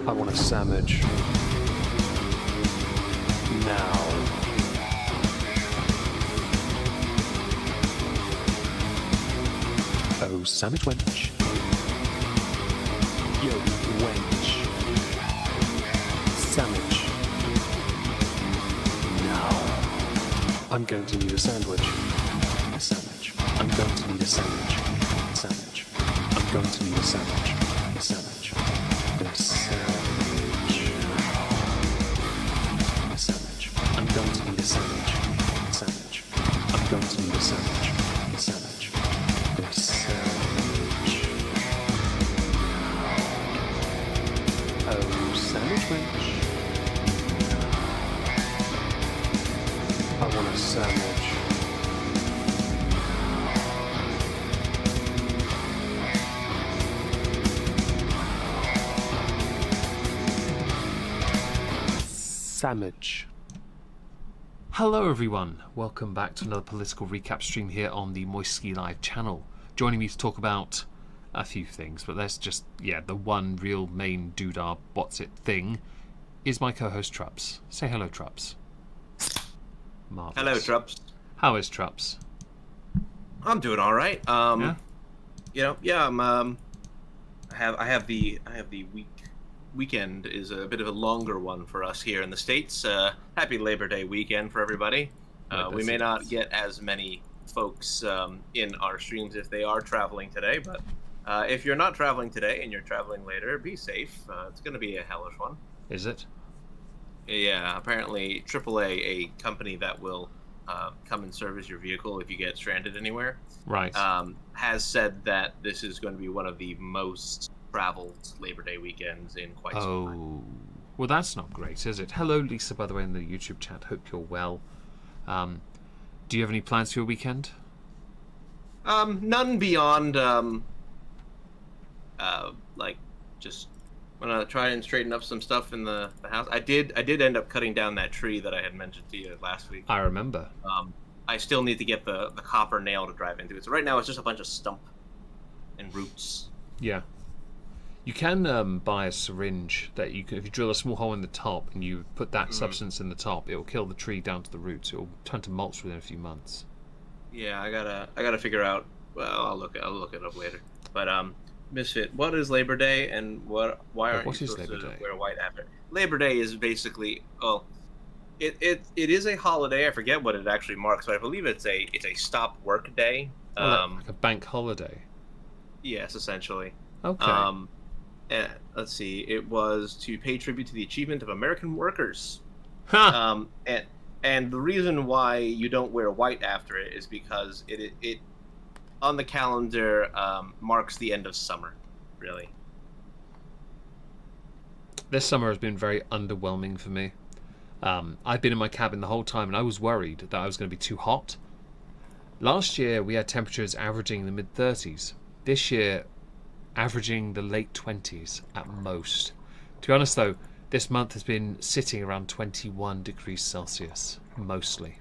I want a sandwich. Now. Oh, sandwich wench. Yo, wench. Sandwich. Now. I'm going to need a sandwich. A sandwich. I'm going to need a sandwich. A sandwich. I'm going to need a sandwich. A sandwich. A sandwich. A sandwich. I'm going to need a sandwich. A sandwich. I'm going to need a sandwich. A sandwich. A sandwich. Oh, sandwich wench. I want a sandwich. Sandwich. Hello everyone, welcome back to another political recap stream here on the Moisky Live channel. Joining me to talk about a few things, but there's just, the one real main doodah what's it thing is my co-host Trups. Say hello, Trups. Marvelous. Hello, Trups. How is Trups? I'm doing all right. Yeah? I have the weekend is a bit of a longer one for us here in the States. Happy Labor Day weekend for everybody. We may not get as many folks in our streams if they are traveling today, but if you're not traveling today and you're traveling later, be safe. It's going to be a hellish one. Is it? Yeah, apparently AAA, a company that will come and service your vehicle if you get stranded anywhere, Right. has said that this is going to be one of the most traveled Labor Day weekends in quite some time. Oh, well that's not great, is it? Hello Lisa, by the way, in the YouTube chat. Hope you're well. Do you have any plans for your weekend? None beyond just gonna try and straighten up some stuff in the house. I did end up cutting down that tree that I had mentioned to you last week. I remember. I still need to get the copper nail to drive into it. So right now it's just a bunch of stump and roots. Yeah. You can buy a syringe that you can, if you drill a small hole in the top and you put that substance in the top, it will kill the tree down to the roots. It will turn to mulch within a few months. Yeah, I gotta figure out. Well, I'll look it up later. But Misfit, what is Labor Day and why aren't you supposed to wear white after? Labor Day is basically it is a holiday. I forget what it actually marks, but I believe it's a stop work day. Like a bank holiday. Yes, essentially. Okay. And let's see. It was to pay tribute to the achievement of American workers. Huh. And the reason why you don't wear white after it is because it on the calendar marks the end of summer, really. This summer has been very underwhelming for me. I've been in my cabin the whole time and I was worried that I was going to be too hot. Last year we had temperatures averaging the mid-30s. This year averaging the late 20s at most. To be honest though, this month has been sitting around 21 degrees Celsius, mostly.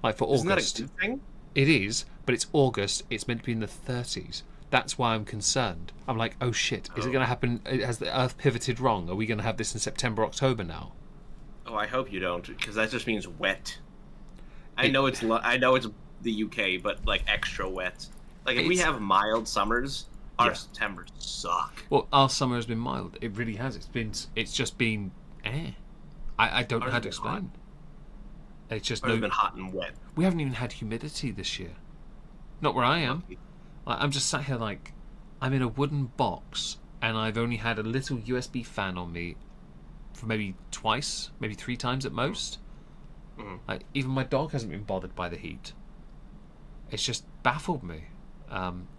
Like for August. Isn't that a good thing? It is, but it's August, it's meant to be in the 30s. That's why I'm concerned. I'm like, oh shit, is it going to happen? Has the Earth pivoted wrong? Are we going to have this in September, October now? Oh, I hope you don't, because that just means wet. I know it's the UK, but like extra wet. Like if we have mild summers, our Septembers suck. Well, our summer has been mild. It really has. It's just been I don't know how to explain. It's just It's been hot and wet. We haven't even had humidity this year. Not where I am. Like, I'm just sat here like I'm in a wooden box and I've only had a little USB fan on me for maybe twice, maybe 3 times at most. Like even my dog hasn't been bothered by the heat. It's just baffled me.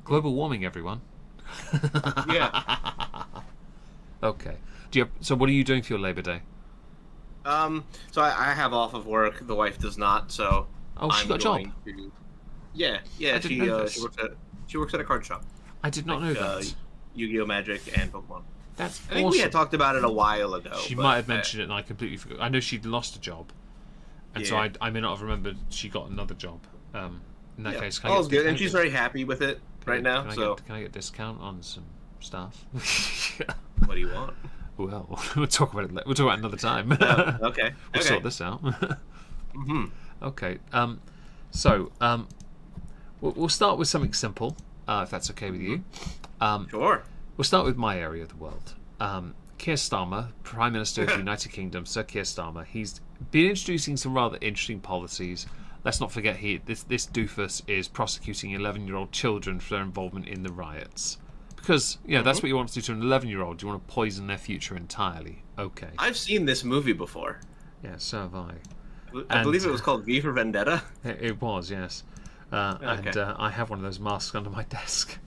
Global warming, everyone. Yeah. Okay. So what are you doing for your Labor Day? So I have off of work. The wife does not. So she got a job. Yeah. She works at a card shop. I did not know that. Yu-Gi-Oh! Magic and Pokemon. That's I think we had talked about it a while ago. She might have mentioned it and I completely forgot. I know she'd lost a job. And so I may not have remembered she got another job. In that case, all's good. And she's very happy with it right now. Can I get a discount on some stuff? What do you want? Well, we'll talk about it. We'll talk about it another time. Oh, okay. We'll Okay. sort this out. Mm-hmm. Okay. So we'll start with something simple, if that's okay with you. Sure. We'll start with my area of the world. Keir Starmer, Prime Minister of the United Kingdom, Sir Keir Starmer, he's been introducing some rather interesting policies. Let's not forget this doofus is prosecuting 11-year-old children for their involvement in the riots. Because, that's what you want to do to an 11-year-old. You want to poison their future entirely. Okay. I've seen this movie before. Yeah, so have I. I believe it was called V for Vendetta. It was, yes. Okay. And I have one of those masks under my desk.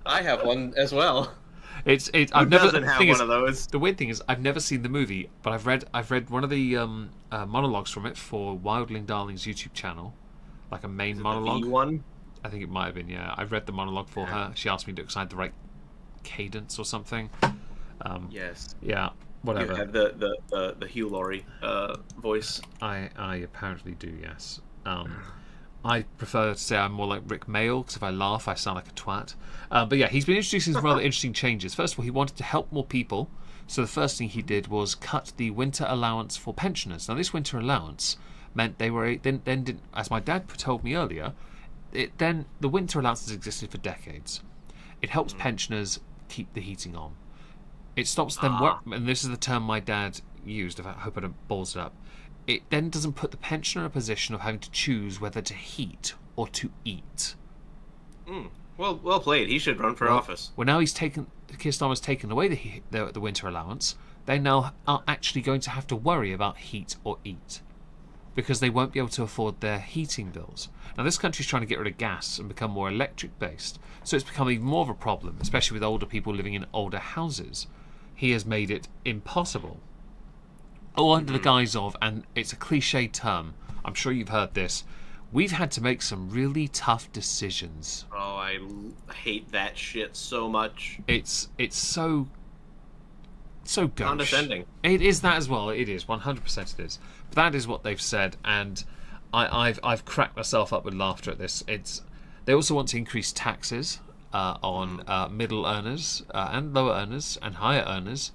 I have one as well. I've never doesn't have one of those? The weird thing is, I've never seen the movie, but I've read one of the monologues from it for Wildling Darling's YouTube channel, like a main monologue. The one? I think it might have been. Yeah, I read the monologue for her. She asked me to decide the right cadence or something. Yes. Yeah. Whatever. You have the Hugh Laurie voice. I apparently do. Yes. I prefer to say I'm more like Rick Mail, because if I laugh, I sound like a twat. But yeah, he's been introducing some rather interesting changes. First of all, he wanted to help more people. So the first thing he did was cut the winter allowance for pensioners. Now, this winter allowance meant they were as my dad told me earlier, the winter allowance has existed for decades. It helps pensioners keep the heating on. It stops them and this is the term my dad used. I hope I don't balls it up. It then doesn't put the pensioner in a position of having to choose whether to heat or to eat. Well played. He should run for office. Well, now Keir Starmer's taken away the winter allowance. They now are actually going to have to worry about heat or eat, because they won't be able to afford their heating bills. Now, this country's trying to get rid of gas and become more electric-based, so it's become even more of a problem, especially with older people living in older houses. He has made it impossible. All under the guise of, and it's a cliched term, I'm sure you've heard this, we've had to make some really tough decisions. Oh, I hate that shit so much. It's so gauche. Condescending. It is that as well. It is 100%. It is. But that is what they've said, and I've cracked myself up with laughter at this. They also want to increase taxes on middle earners and lower earners and higher earners.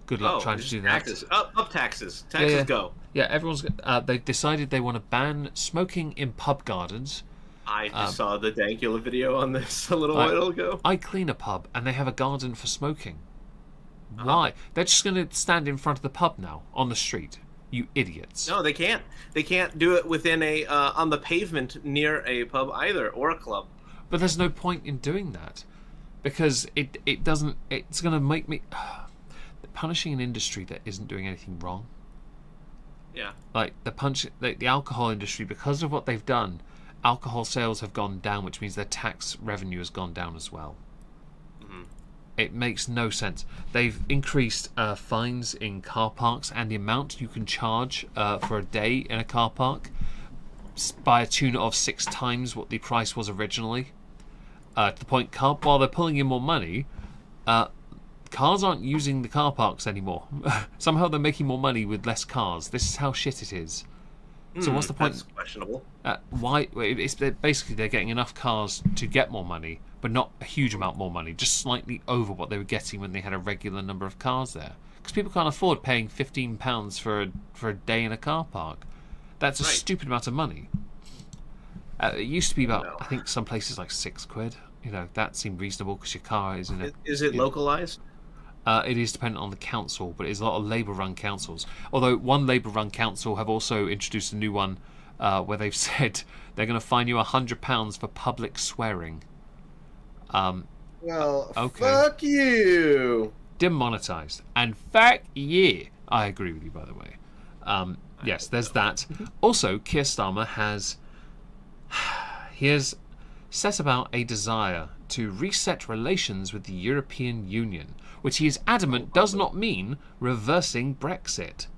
Good luck trying to do that. Taxes. Up taxes. Taxes go. Yeah, everyone's. They've decided they want to ban smoking in pub gardens. I just saw the Dankula video on this a little while ago. I clean a pub, and they have a garden for smoking. Why? They're just going to stand in front of the pub now, on the street. You idiots. No, they can't. They can't do it within on the pavement near a pub either, or a club. But there's no point in doing that, because it doesn't. It's going to make me punishing an industry that isn't doing anything wrong. Yeah. Like the alcohol industry, because of what they've done, alcohol sales have gone down, which means their tax revenue has gone down as well. It makes no sense. They've increased fines in car parks and the amount you can charge for a day in a car park by a tune of 6 times what the price was originally. To the point, while they're pulling in more money, cars aren't using the car parks anymore. Somehow they're making more money with less cars. This is how shit it is. So what's the point? That's questionable. Why? Basically, they're getting enough cars to get more money, but not a huge amount more money, just slightly over what they were getting when they had a regular number of cars there. Because people can't afford paying £15 for a day in a car park. That's a stupid amount of money. It used to be about, I think, some places like £6. That seemed reasonable because your car is in a... Is it localized? It is dependent on the council, but it's a lot of Labour-run councils. Although one Labour-run council have also introduced a new one where they've said they're going to fine you £100 for public swearing. Well, fuck you. Demonetised. And fuck you. I agree with you, by the way. Yes, there's that. Also, Keir Starmer has set about a desire to reset relations with the European Union, which he is adamant does not mean reversing Brexit.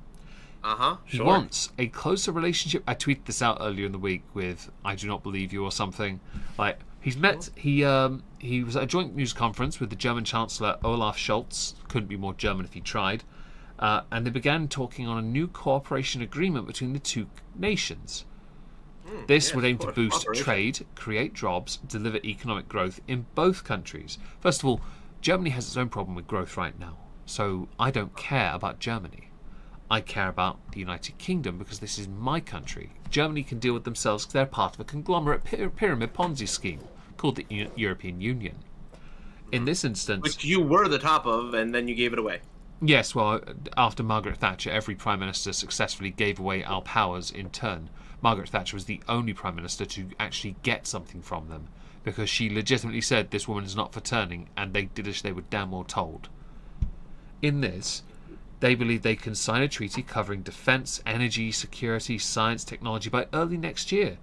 Sure. He wants a closer relationship. I tweeted this out earlier in the week with "I do not believe you" or something. Like he was at a joint news conference with the German Chancellor Olaf Scholz. Couldn't be more German if he tried. And they began talking on a new cooperation agreement between the two nations. This would aim to boost trade, create jobs, deliver economic growth in both countries. First of all, Germany has its own problem with growth right now. So I don't care about Germany. I care about the United Kingdom because this is my country. Germany can deal with themselves because they're part of a conglomerate pyramid Ponzi scheme called the European Union. In this instance... Which you were the top of, and then you gave it away. Yes, well, after Margaret Thatcher, every Prime Minister successfully gave away our powers in turn. Margaret Thatcher was the only Prime Minister to actually get something from them, because she legitimately said this woman is not for turning, and they did as they were damn well told. In this, they believe they can sign a treaty covering defence, energy, security, science, technology by early next year.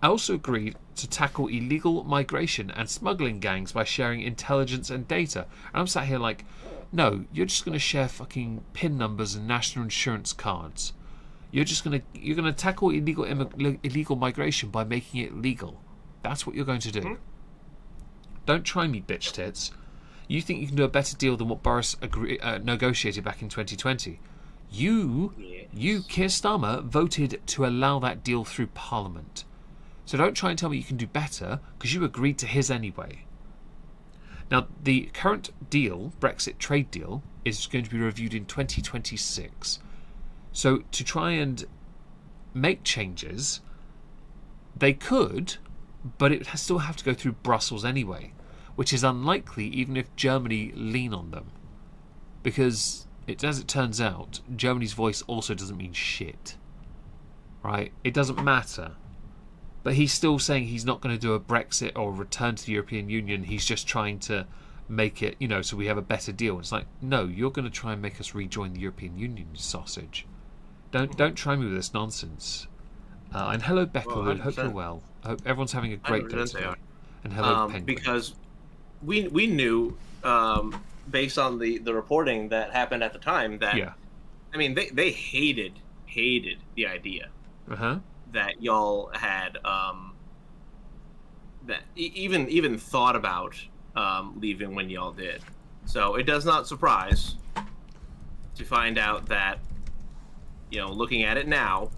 I also agreed to tackle illegal migration and smuggling gangs by sharing intelligence and data. And I'm sat here like, no, you're just going to share fucking PIN numbers and national insurance cards. You're going to tackle illegal migration by making it legal. That's what you're going to do. Mm-hmm. Don't try me, bitch tits. You think you can do a better deal than what Boris negotiated back in 2020? You, Keir Starmer, voted to allow that deal through Parliament. So don't try and tell me you can do better, because you agreed to his anyway. Now, the current deal, Brexit trade deal, is going to be reviewed in 2026. So to try and make changes, they could, but it would still have to go through Brussels anyway, which is unlikely even if Germany lean on them. Because, as it turns out, Germany's voice also doesn't mean shit. Right? It doesn't matter. But he's still saying he's not going to do a Brexit or a return to the European Union. He's just trying to make it, so we have a better deal. It's like, no, you're going to try and make us rejoin the European Union, you sausage. Don't try me with this nonsense. And hello, Becca. Well, hope you're well. I hope everyone's having a great day today. And hello, Penguin. Because we knew, based on the reporting that happened at the time, that I mean they hated the idea. That y'all had that even thought about leaving when y'all did. So it does not surprise to find out that, looking at it now,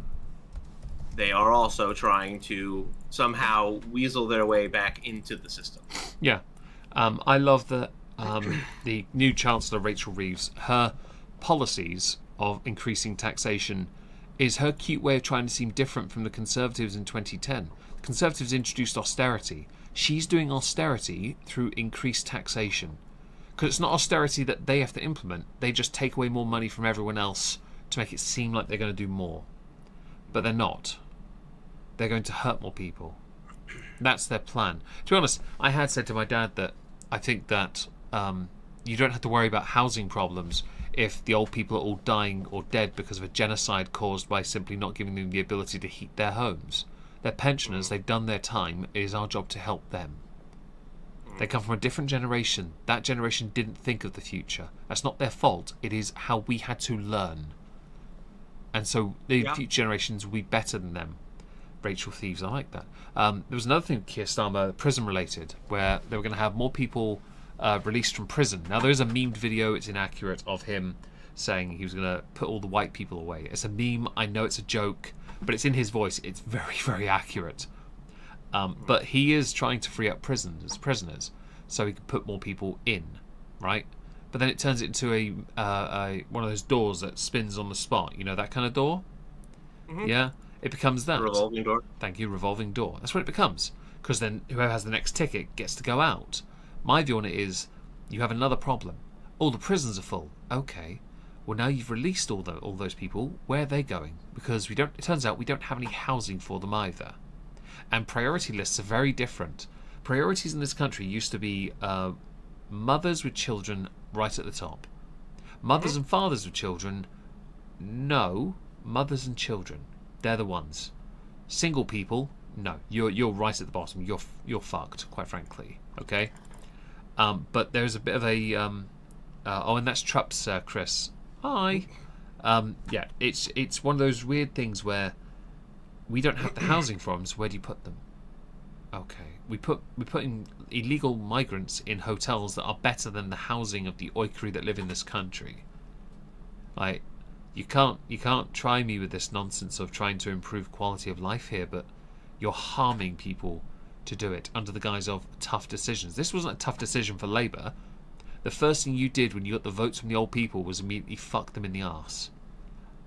they are also trying to somehow weasel their way back into the system. Yeah. I love that the new Chancellor, Rachel Reeves, her policies of increasing taxation is her cute way of trying to seem different from the Conservatives in 2010. The Conservatives introduced austerity. She's doing austerity through increased taxation. Because it's not austerity that they have to implement. They just take away more money from everyone else to make it seem like they're going to do more. But they're not. They're going to hurt more people. That's their plan. To be honest, I had said to my dad that I think that you don't have to worry about housing problems if the old people are all dying or dead because of a genocide caused by simply not giving them the ability to heat their homes. They're pensioners, they've done their time, it is our job to help them. They come from a different generation. That generation didn't think of the future. That's not their fault, it is how we had to learn. And so the future generations will be better than them. Rachel Thieves, I like that. There was another thing, Keir Starmer, prison related, where they were going to have more people released from prison. Now there is a memed video, it's inaccurate, of him saying he was going to put all the white people away. It's a meme, I know it's a joke, but it's in his voice, it's very, very accurate. But he is trying to free up prisoners so he can put more people in, right? But then it turns it into a one of those doors that spins on the spot, that kind of door? Mm-hmm. Yeah, it becomes that. Revolving door. Thank you, revolving door. That's what it becomes. Because then whoever has the next ticket gets to go out. My view on it is, you have another problem. All the prisons are full. Okay. Well, now you've released all those people. Where are they going? Because it turns out we don't have any housing for them either. And priority lists are very different. Priorities in this country used to be mothers with children right at the top. Mothers and fathers with children, no. Mothers and children, they're the ones. Single people, no. You're right at the bottom. You're fucked, quite frankly. Okay. But there's a bit of a and that's Trups, Chris. Hi. Yeah, it's one of those weird things where we don't have the housing for them, so where do you put them? Okay, we put in illegal migrants in hotels that are better than the housing of the oikri that live in this country. Like, you can't try me with this nonsense of trying to improve quality of life here, but you're harming people to do it under the guise of tough decisions. This wasn't a tough decision for Labour. the first thing you did when you got the votes from the old people was immediately fuck them in the arse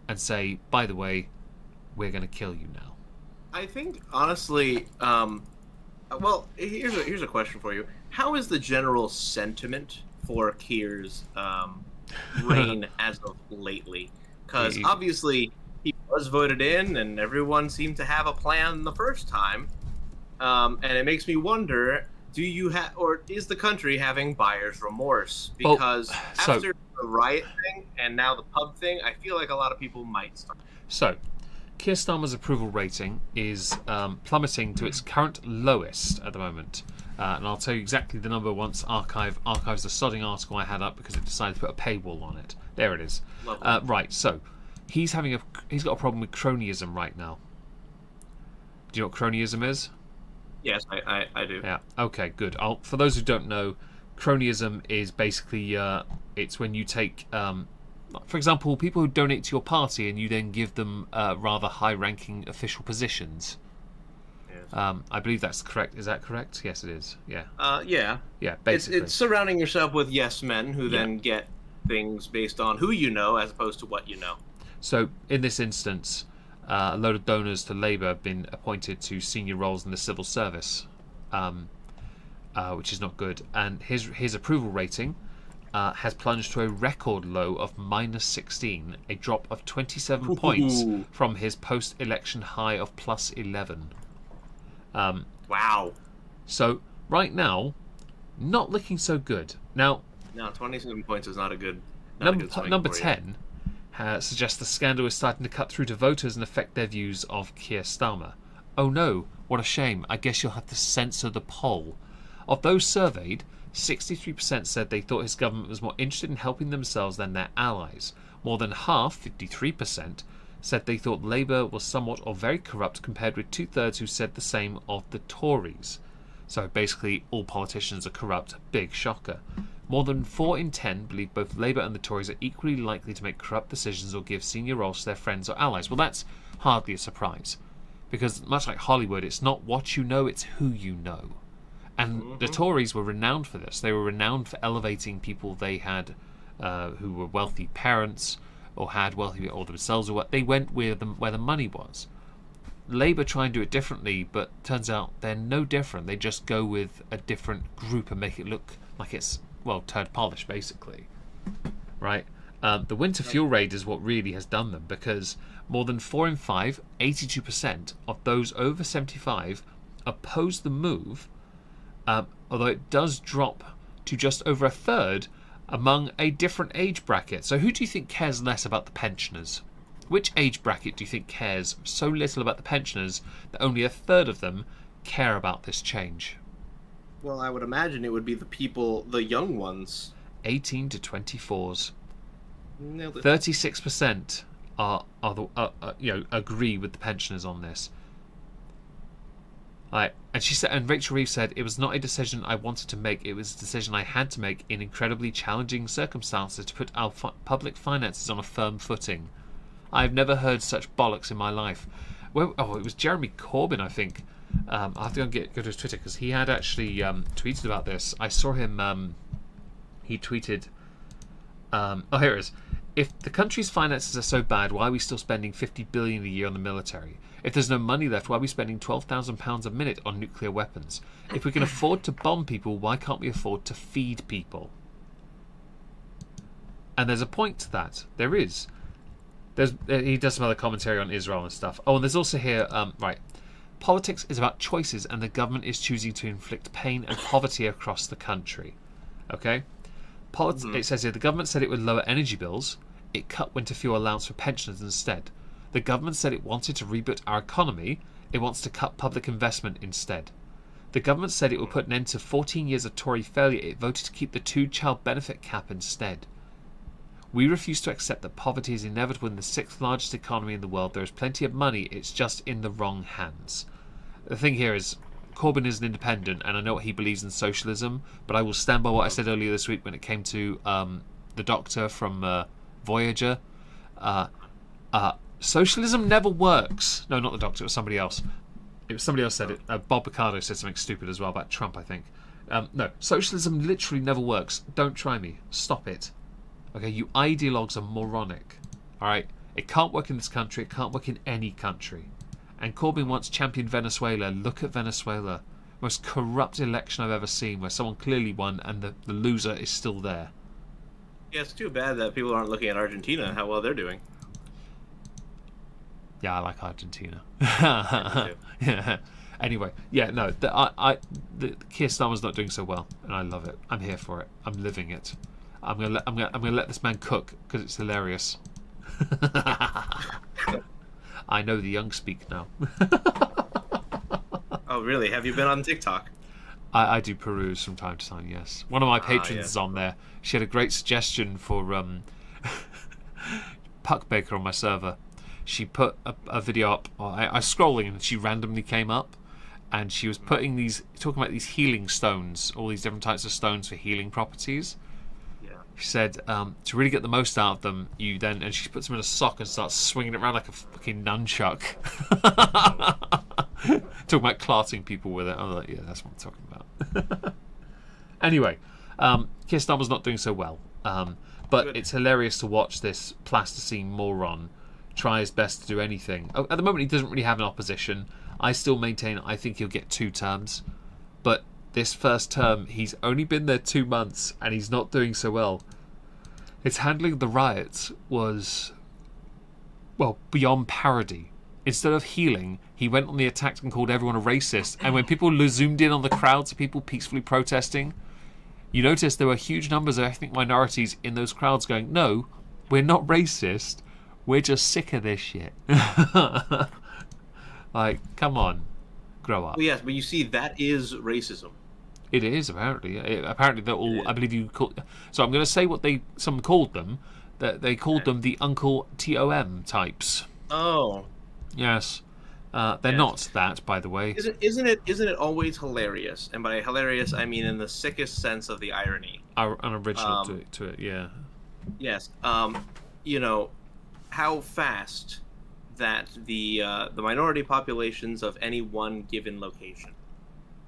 and say, by the way, we're going to kill you now. I think, honestly, well, here's a question for you. How is the general sentiment for Keir's reign as of lately? Because obviously he was voted in, and everyone seemed to have a plan the first time. And it makes me wonder: do you have, or is the country having buyer's remorse? Because after the riot thing and now the pub thing, I feel like a lot of people might start. So, Keir Starmer's approval rating is plummeting to its current lowest at the moment. And I'll tell you exactly the number once archives the sodding article I had up because it decided to put a paywall on it. There it is. Right, so he's got a problem with cronyism right now. Do you know what cronyism is? Yes, I do. Yeah. Okay, good. For those who don't know, cronyism is basically it's when you take for example, people who donate to your party and you then give them rather high-ranking official positions. Yes. I believe that's correct. Is that correct? Yes, it is. Yeah. Yeah. Yeah, basically. It's surrounding yourself with yes men who then get things based on who you know as opposed to what you know. So, in this instance, a load of donors to Labour have been appointed to senior roles in the civil service, which is not good. And his approval rating has plunged to a record low of -16, a drop of 27 points from his post-election high of +11. Wow. So right now, not looking so good. Now, 27 points is not a good. Number 10 suggests the scandal is starting to cut through to voters and affect their views of Keir Starmer. Oh no, what a shame. I guess you'll have to censor the poll. Of those surveyed, 63% said they thought his government was more interested in helping themselves than their allies. More than half, 53%, said they thought Labour was somewhat or very corrupt, compared with 2/3 who said the same of the Tories. So basically all politicians are corrupt. Big shocker. More than 4 in 10 believe both Labour and the Tories are equally likely to make corrupt decisions or give senior roles to their friends or allies. Well, that's hardly a surprise, because much like Hollywood, it's not what you know, it's who you know. And the Tories were renowned for this. They were renowned for elevating people they had who were wealthy parents or had wealthy, or themselves, or what. They went where the money was. Labour try and do it differently, but turns out they're no different. They just go with a different group and make it look like it's, well, turd polish, basically. Right? The winter fuel raid is what really has done them, because more than 4 in 5, 82% of those over 75 oppose the move, although it does drop to just over a third among a different age bracket. So who do you think cares less about the pensioners? Which age bracket do you think cares so little about the pensioners that only a third of them care about this change? Well, I would imagine it would be the young ones. 18 to 24s. 36% agree with the pensioners on this. And she said, and Rachel Reeves said, it was not a decision I wanted to make. It was a decision I had to make in incredibly challenging circumstances to put our public finances on a firm footing. I've never heard such bollocks in my life. Well, it was Jeremy Corbyn, I think. I'll have to go to his Twitter, because he had actually tweeted about this. I saw him. He tweeted. Here it is. If the country's finances are so bad, why are we still spending $50 billion a year on the military? If there's no money left, why are we spending £12,000 a minute on nuclear weapons? If we can afford to bomb people, why can't we afford to feed people? And there's a point to that. There is. He does some other commentary on Israel and stuff. Oh, and there's also here, right. Politics is about choices, and the government is choosing to inflict pain and poverty across the country. Okay? It says here, the government said it would lower energy bills. It cut winter fuel allowance for pensioners instead. The government said it wanted to reboot our economy. It wants to cut public investment instead. The government said it would put an end to 14 years of Tory failure. It voted to keep the 2-child benefit cap instead. We refuse to accept that poverty is inevitable in the 6th largest economy in the world. There is plenty of money. It's just in the wrong hands. The thing here is, Corbyn is an independent, and I know what he believes in socialism, but I will stand by what I said earlier this week when it came to the doctor from Voyager. Socialism never works. No, not the doctor. It was somebody else. It was somebody else said it. Bob Picardo said something stupid as well about Trump, I think. No, socialism literally never works. Don't try me. Stop it. Okay, you ideologues are moronic. All right, it can't work in this country. It can't work in any country. And Corbyn once championed Venezuela. Look at Venezuela. Most corrupt election I've ever seen, where someone clearly won and the loser is still there. Yeah, it's too bad that people aren't looking at Argentina, how well they're doing. Yeah, I like Argentina. Me too. Yeah. Anyway, yeah, no, the Keir Starmer's not doing so well, and I love it. I'm here for it. I'm living it. I'm gonna let this man cook because it's hilarious. I know the young speak now. Oh, really? Have you been on TikTok? I do peruse from time to time, yes. One of my patrons yes. is on there. She had a great suggestion for Puck Baker on my server. She put a video up. I was scrolling and she randomly came up, and she was talking about these healing stones, all these different types of stones for healing properties. Yeah. She said to really get the most out of them, and she puts them in a sock and starts swinging it around like a fucking nunchuck. Talking about clarting people with it. I'm like, yeah, that's what I'm talking about. Anyway, Keir Starmer's not doing so well, but Good. It's hilarious to watch this plasticine moron try his best to do anything. At the moment, he doesn't really have an opposition. I still maintain I think he'll get 2 terms, but this first term, he's only been there 2 months and he's not doing so well. His handling of the riots was, well, beyond parody. Instead of healing, he went on the attack and called everyone a racist. And when people zoomed in on the crowds of people peacefully protesting, you notice there were huge numbers of ethnic minorities in those crowds going, no, we're not racist. We're just sick of this shit. Like, come on. Grow up. Well, yes, but you see, that is racism. It is, apparently. Apparently they're all, I believe you call... So I'm going to say what someone called them. That they called them the Uncle Tom types. Oh. Yes. They're not that, by the way. Isn't it always hilarious? And by hilarious, I mean in the sickest sense of the irony. Unoriginal to it, yeah. Yes. You know, how fast that the minority populations of any one given location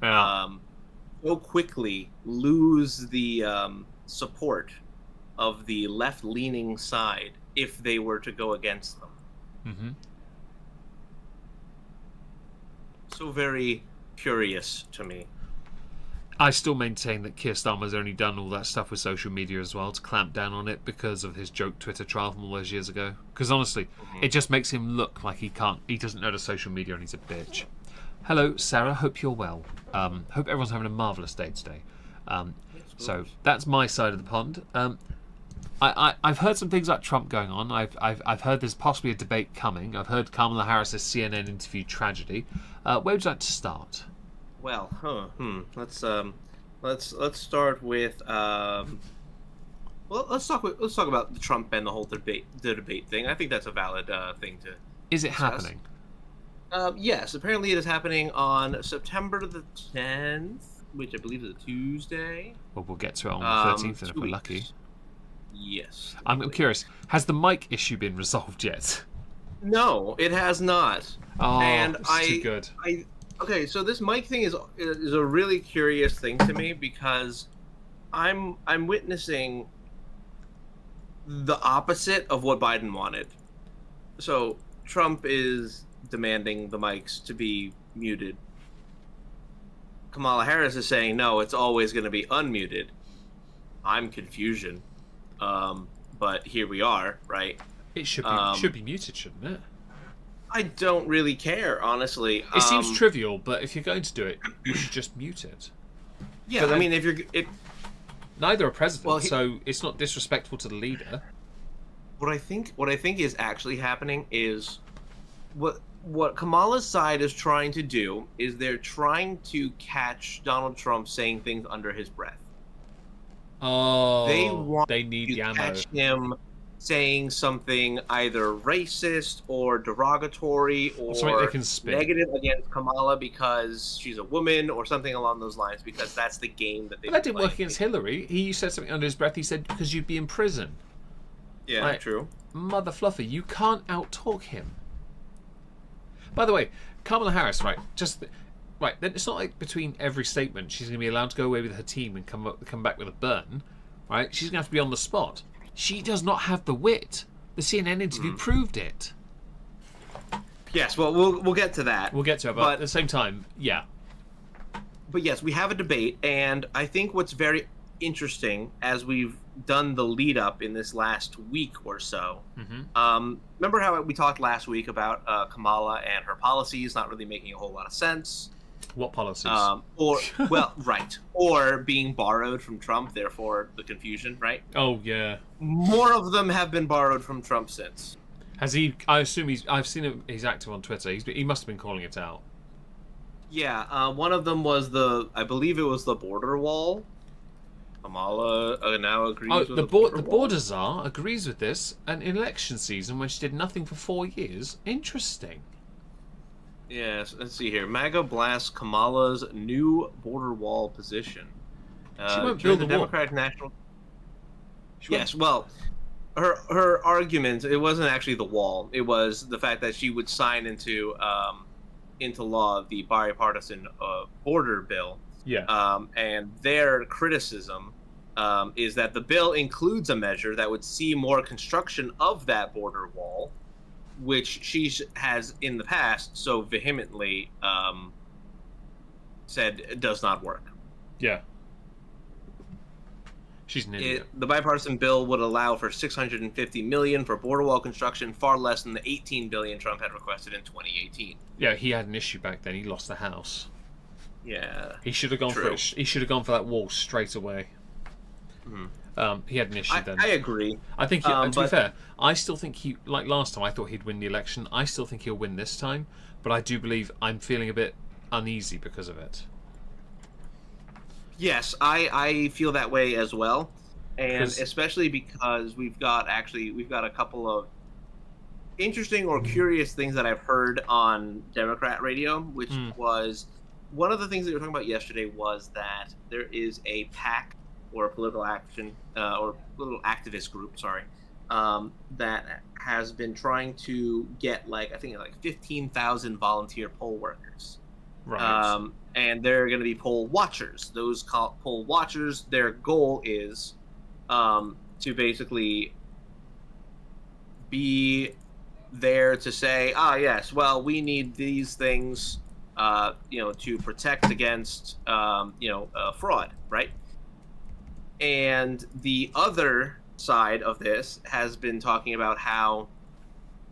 so quickly lose the support of the left-leaning side if they were to go against them. Mm-hmm. So very curious to me. I still maintain that Keir Starmer's only done all that stuff with social media as well to clamp down on it because of his joke Twitter trial from all those years ago. Because honestly, it just makes him look like he doesn't know the social media and he's a bitch. Hello, Sarah. Hope you're well. Hope everyone's having a marvellous day today. So that's my side of the pond. I've heard some things about Trump going on. I've heard there's possibly a debate coming. I've heard Kamala Harris's CNN interview tragedy. Where would you like to start? Well, let's start with let's talk about the Trump and the whole debate thing. I think that's a valid thing to. Is it discuss. happening? Yes, apparently it is happening on September the 10th, which I believe is a Tuesday. Well, we'll get to it on the 13th, and if 2 we're weeks. lucky. Yes. I'm curious. Has the mic issue been resolved yet? No, it has not. Oh, and it's too good. Okay, so this mic thing is a really curious thing to me because I'm witnessing the opposite of what Biden wanted. So Trump is demanding the mics to be muted. Kamala Harris is saying no, it's always going to be unmuted. I'm confusion, but here we are, right? It should be muted, shouldn't it? I don't really care, honestly. It seems trivial, but if you're going to do it, you should just mute it. Yeah, I mean, neither are president, Well, so it's not disrespectful to the leader. what I think is actually happening is what Kamala's side is trying to do is they're trying to catch Donald Trump saying things under his breath. Oh, they need to the ammo. catch him saying something either racist or derogatory or something they can spin. negative against Kamala because she's a woman or something along those lines, because that's the game that they. But that didn't work against Hillary. He said something under his breath. He said because you'd be in prison. Yeah, Like, true. Mother Fluffy, you can't out-talk him. By the way, Kamala Harris, right? right, then it's not like between every statement she's going to be allowed to go away with her team and come back with a burn, right? She's going to have to be on the spot. She does not have the wit. The CNN interview proved it. Yes, well, we'll get to that. We'll get to it, but at the same time, yeah. But yes, we have a debate, and I think what's very interesting as we've done the lead up in this last week or so. Remember how we talked last week about Kamala and her policies not really making a whole lot of sense? What policies? Or being borrowed from Trump, therefore the confusion, right? Oh yeah. More of them have been borrowed from Trump since. Has he? I assume I've seen him. He's active on Twitter. He must have been calling it out. Yeah, one of them was I believe it was the border wall. Kamala now agrees with the border czar agrees with this, and in election season when she did nothing for 4 years. Interesting. Yes, let's see here. MAGA blasts Kamala's new border wall position. She won't build the Democratic National. Yes, well, her argument, it wasn't actually the wall. It was the fact that she would sign into law the bipartisan border bill. Yeah. And their criticism is that the bill includes a measure that would see more construction of that border wall, which she has in the past so vehemently said does not work. Yeah. She's an idiot. The bipartisan bill would allow for $650 million for border wall construction, far less than the $18 billion Trump had requested in 2018. Yeah, he had an issue back then. He lost the House. Yeah, he should have gone for it. He should have gone for that wall straight away. He had an issue then. I agree. I think, to be fair, I still think like last time, I thought he'd win the election. I still think he'll win this time, but I do believe I'm feeling a bit uneasy because of it. Yes, I feel that way as well, and especially because we've got a couple of interesting or curious things that I've heard on Democrat radio, which was one of the things that we were talking about yesterday was that there is a PAC or a political action or political activist group, that has been trying to get I think 15,000 volunteer poll workers. Right. And they're going to be poll watchers. Those poll watchers, their goal is to basically be there to say, yes, well, we need these things, to protect against, fraud, right? And the other side of this has been talking about how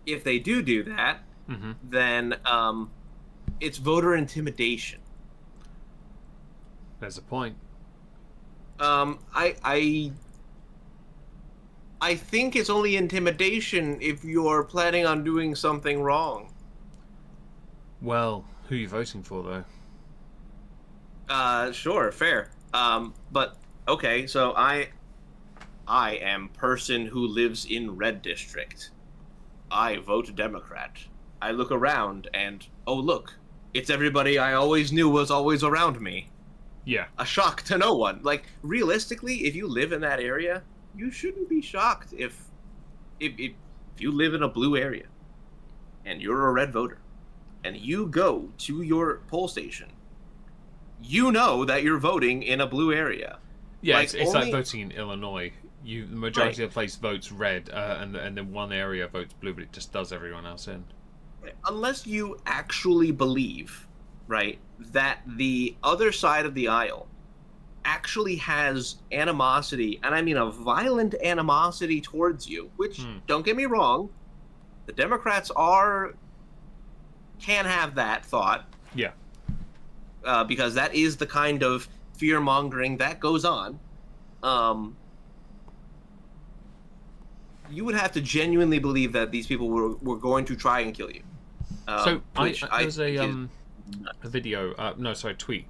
if they do that, then it's voter intimidation. There's a point. I think it's only intimidation if you're planning on doing something wrong. Well, who are you voting for, though? Sure, fair. But okay, so I am person who lives in red district. I vote Democrat. I look around and look, it's everybody I always knew was always around me. Yeah. A shock to no one. Realistically, if you live in that area, you shouldn't be shocked if you live in a blue area and you're a red voter and you go to your poll station, you know that you're voting in a blue area. Yeah, it's like voting in Illinois. The majority of the place votes red, and then one area votes blue, but it just does everyone else in. Unless you actually believe, right, that the other side of the aisle actually has animosity, and I mean a violent animosity towards you, which, don't get me wrong, the Democrats can have that thought. Yeah. Because that is the kind of fear-mongering that goes on. You would have to genuinely believe that these people were going to try and kill you. So there's a video, tweet.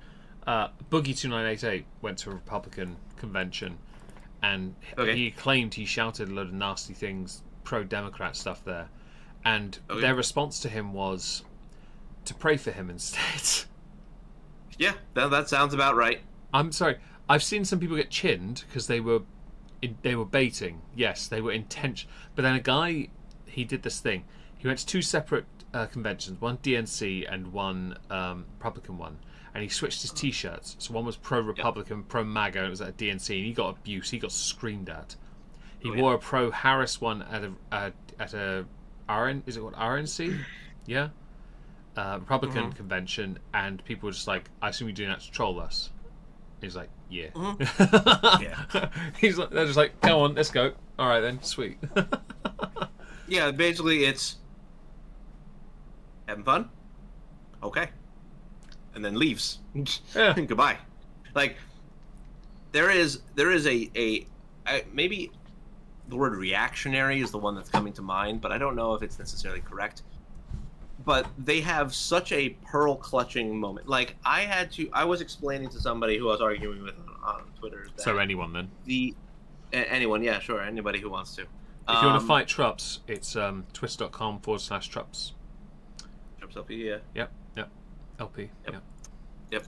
Boogie2988 went to a Republican convention, and he claimed he shouted a load of nasty things, pro-Democrat stuff there, and their response to him was to pray for him instead. Yeah, that sounds about right. I'm sorry, I've seen some people get chinned because they were baiting. Yes, they were intention. But then a guy, he did this thing. He went to two separate conventions, one DNC and one Republican one, and he switched his T-shirts. So one was pro-Republican, pro-MAGA, and it was at a DNC, and he got abuse. He got screamed at. He wore a pro-Harris one at a is it what RNC? Yeah, Republican convention, and people were just like, "I assume you're doing that to troll us." He's like, "Yeah." Yeah. He's like, they're just like, "Come on, let's go." All right then, sweet. Yeah, basically it's having fun. Okay. And then leaves. Yeah. Goodbye. Like there is a maybe the word reactionary is the one that's coming to mind, but I don't know if it's necessarily correct. But they have such a pearl clutching moment. Like I was explaining to somebody who I was arguing with on Twitter. That So anyone then? Anyone, yeah, sure, anybody who wants to. If you want to fight Trups, it's twitter.com/Trups. TrupsLP, yeah. Yep. LP. Yep.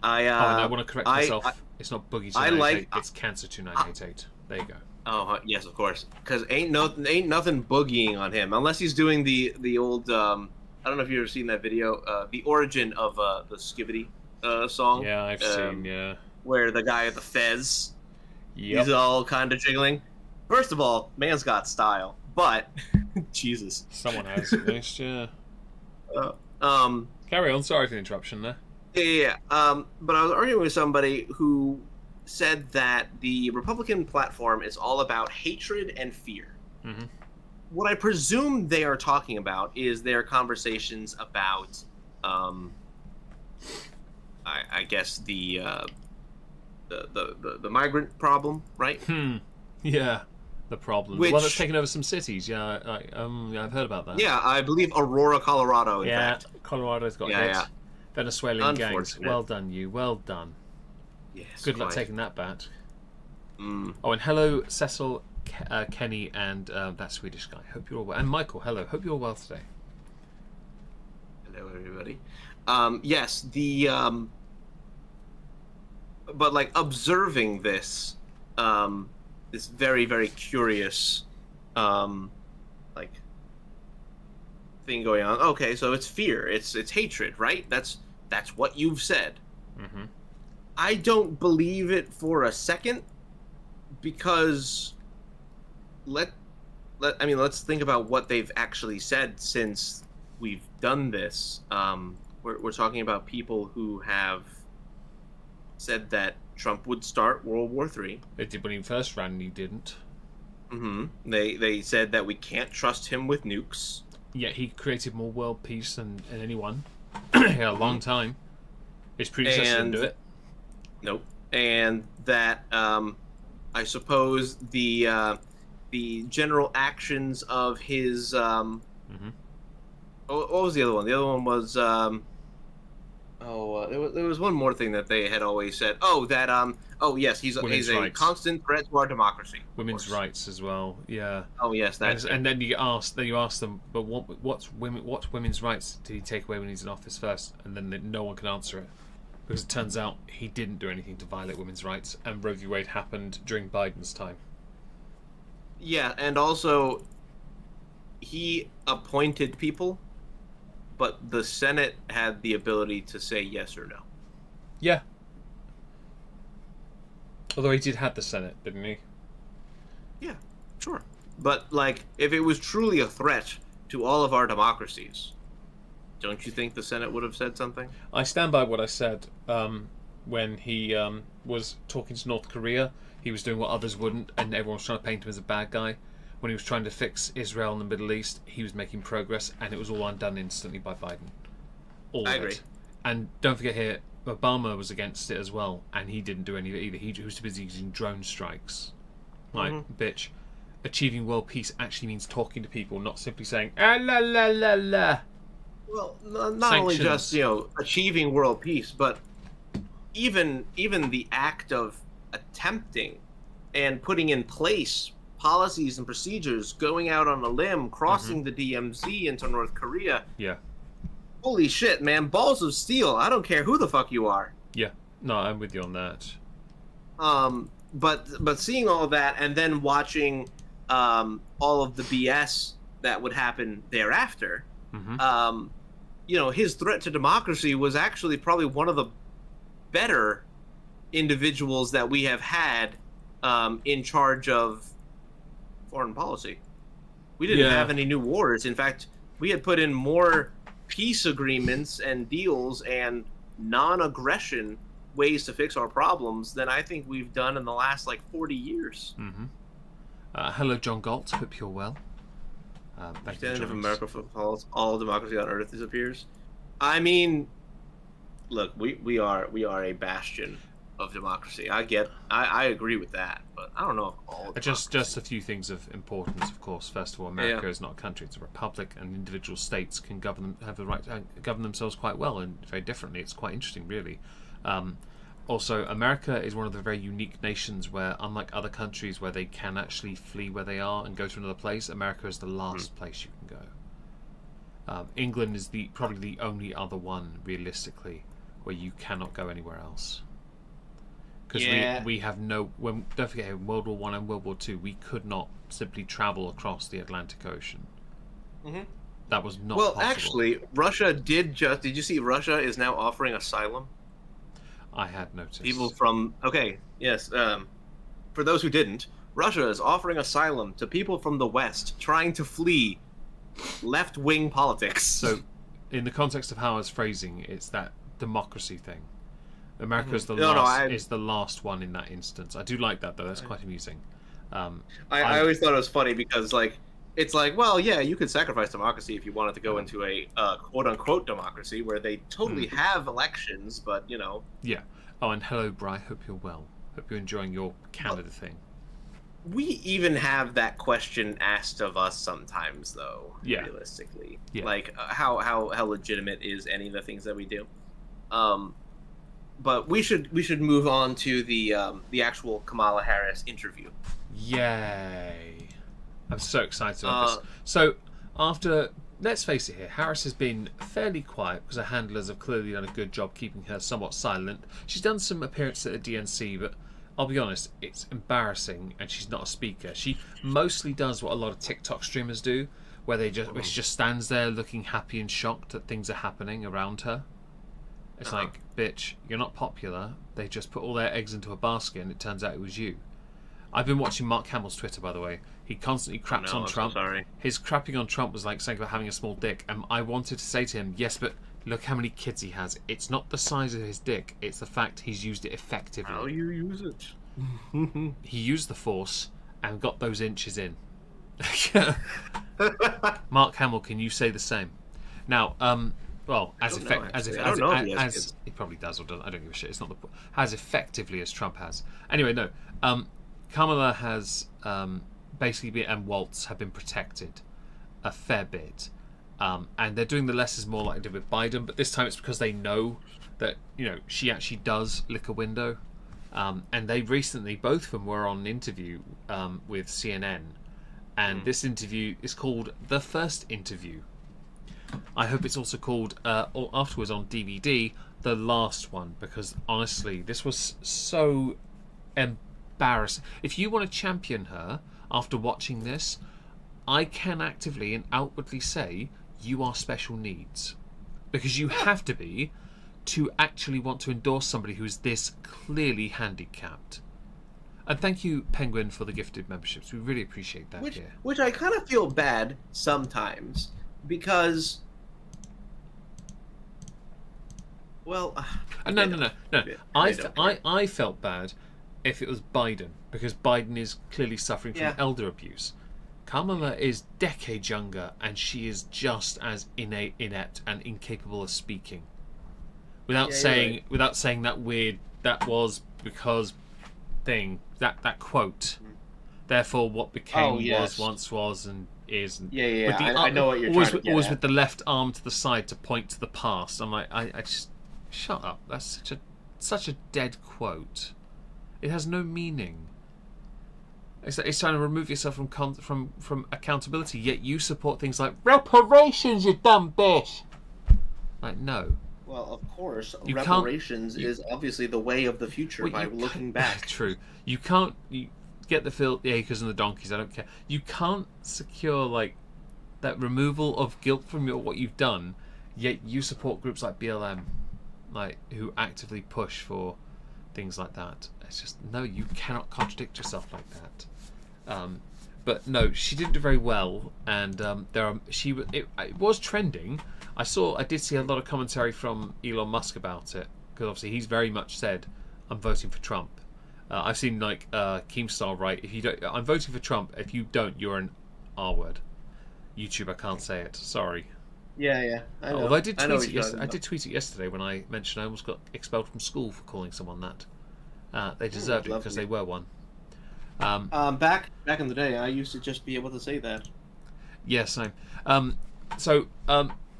And I want to correct myself. It's not Boogie 2988, it's Cancer 2988. There you go. Oh yes, of course. Because ain't nothing boogieing on him unless he's doing the old. I don't know if you've ever seen that video. The origin of the Skibbity song. Yeah, I've seen. Yeah. Where the guy at the fez. Yep. He's all kind of jiggling. First of all, man's got style, but Jesus. Someone has at least. Yeah. Carry on. Sorry for the interruption there. Yeah. But I was arguing with somebody who said that the Republican platform is all about hatred and fear. Mm-hmm. What I presume they are talking about is their conversations about, I guess the migrant problem, right? Yeah, the problem. Which, the one that's taken over some cities. Yeah, I've heard about that. Yeah, I believe Aurora, Colorado. In fact. Colorado's got hit. Yeah. Venezuelan gangs. Well done, you. Well done. Yes. Good luck taking that bat. Mm. Oh, and hello, Cecil, Kenny, and that Swedish guy. Hope you're all well. And Michael, hello. Hope you're all well today. Hello, everybody. Yes, but like observing this, this very, very curious, like thing going on. Okay, so it's fear, it's hatred, right? That's what you've said. Mm-hmm. I don't believe it for a second, because let's think about what they've actually said since we've done this. We're talking about people who have said that Trump would start World War III. They did when he first ran, and he didn't. Mm-hmm. They said that we can't trust him with nukes. Yeah, he created more world peace than anyone. Yeah, a long time. His predecessor didn't do it. Nope. And that I suppose the general actions of his what was the other one? The other one was there was one more thing that they had always said. Yes, he's a constant threat to our democracy. Women's rights as well. Yeah. Oh yes, that's and then you ask them, but what women's rights did he take away when he's in office first? And then no one can answer it, because it turns out he didn't do anything to violate women's rights, and Roe v. Wade happened during Biden's time. Yeah, and also he appointed people, but the Senate had the ability to say yes or no. Yeah. Although he did have the Senate, didn't he? Yeah, sure. But, like, if it was truly a threat to all of our democracies, don't you think the Senate would have said something? I stand by what I said when he was talking to North Korea. He was doing what others wouldn't, and everyone was trying to paint him as a bad guy. When he was trying to fix Israel and the Middle East, he was making progress, and it was all undone instantly by Biden. All I of agree. it. And don't forget here, Obama was against it as well, and he didn't do any of it either. He was too busy using drone strikes. Like, bitch, achieving world peace actually means talking to people, not simply saying, ah, la, la, la, la. Well, not only just, achieving world peace, but even the act of attempting and putting in place policies and procedures, going out on a limb, crossing the DMZ into North Korea. Yeah. Holy shit, man. Balls of steel. I don't care who the fuck you are. Yeah. No, I'm with you on that. But seeing all of that and then watching all of the BS that would happen thereafter, his threat to democracy was actually probably one of the better individuals that we have had in charge of foreign policy. We didn't have any new wars. In fact, we had put in more peace agreements and deals and non-aggression ways to fix our problems than I think we've done in the last 40 years. Mm-hmm. Hello, John Galt. Hope you're well. If America falls, all democracy on Earth disappears. I mean, look, we are a bastion of democracy. I agree with that, but I don't know if all just a few things of importance, of course. First of all, America is not a country; it's a republic, and individual states can have the right to govern themselves quite well and very differently. It's quite interesting, really. Also, America is one of the very unique nations where, unlike other countries where they can actually flee where they are and go to another place, America is the last place you can go. England is probably the only other one, realistically, where you cannot go anywhere else. Because we have no... don't forget, in World War I and World War II, we could not simply travel across the Atlantic Ocean. Mm-hmm. That was not possible. Well, actually, Russia did you see Russia is now offering asylum? I had noticed. People from... Okay, yes. For those who didn't, Russia is offering asylum to people from the West trying to flee left-wing politics. So, in the context of how I was phrasing, it's that democracy thing. America is the last one in that instance. I do like that, though. That's quite amusing. I always thought it was funny because, it's well, yeah, you could sacrifice democracy if you wanted to go into a quote-unquote democracy where they totally have elections, but, Yeah. Oh, and hello, Bri. Hope you're well. Hope you're enjoying your Canada thing. We even have that question asked of us sometimes, though, realistically. Yeah. How legitimate is any of the things that we do? But we should move on to the actual Kamala Harris interview. Yay. I'm so excited about this. So, let's face it here, Harris has been fairly quiet because her handlers have clearly done a good job keeping her somewhat silent. She's done some appearances at the DNC, but I'll be honest, it's embarrassing and she's not a speaker. She mostly does what a lot of TikTok streamers do, where where she just stands there looking happy and shocked that things are happening around her. It's like, bitch, you're not popular. They just put all their eggs into a basket and it turns out it was you. I've been watching Mark Hamill's Twitter, by the way. He constantly craps on Trump. So sorry. His crapping on Trump was like saying about having a small dick. And I wanted to say to him, yes, but look how many kids he has. It's not the size of his dick. It's the fact he's used it effectively. How you use it? He used the force and got those inches in. Mark Hamill, can you say the same? Now, well, as he probably does or doesn't. I don't give a shit. It's not as effectively as Trump has. Anyway, no. Kamala has basically and Waltz have been protected a fair bit, and they're doing the less is more like they did with Biden. But this time it's because they know that she actually does lick a window, and they recently both of them were on an interview with CNN, and this interview is called The First Interview. I hope it's also called or afterwards on DVD The Last One, because honestly this was so embarrassing. If you want to champion her after watching this, I can actively and outwardly say you are special needs, because you have to be to actually want to endorse somebody who is this clearly handicapped. And thank you, Penguin, for the gifted memberships. We really appreciate that. Which I kind of feel bad sometimes, because no. I felt bad if it was Biden, because Biden is clearly suffering from elder abuse. Kamala is decades younger, and she is just as inept and incapable of speaking. Without saying that weird "that was because" thing, that quote. Therefore, what became was once was and is. And I know what you're trying to get always at. with the left arm to the side to point to the past. I'm like, I just shut up. That's such a dead quote. It has no meaning. It's trying to remove yourself from accountability. Yet you support things like reparations, you dumb bitch. Like, no. Well, of course, reparations is obviously the way of the future by looking back. True. You can't. You get the acres and the donkeys. I don't care. You can't secure that removal of guilt from what you've done yet you support groups like BLM, like who actively push for things like that. It's just, no, you cannot contradict yourself like that. But no, she didn't do very well, and it was trending. I did see a lot of commentary from Elon Musk about it, because obviously he's very much said, I'm voting for Trump. I've seen like Keemstar write, if you don't, I'm voting for Trump. If you don't, you're an R word. YouTube, I can't say it. Sorry. Yeah. I know. Although I did I know tweet what it. you're I did tweet it yesterday when I mentioned I almost got expelled from school for calling someone that. They deserved it because they were one. Back in the day, I used to just be able to say that. Yes, so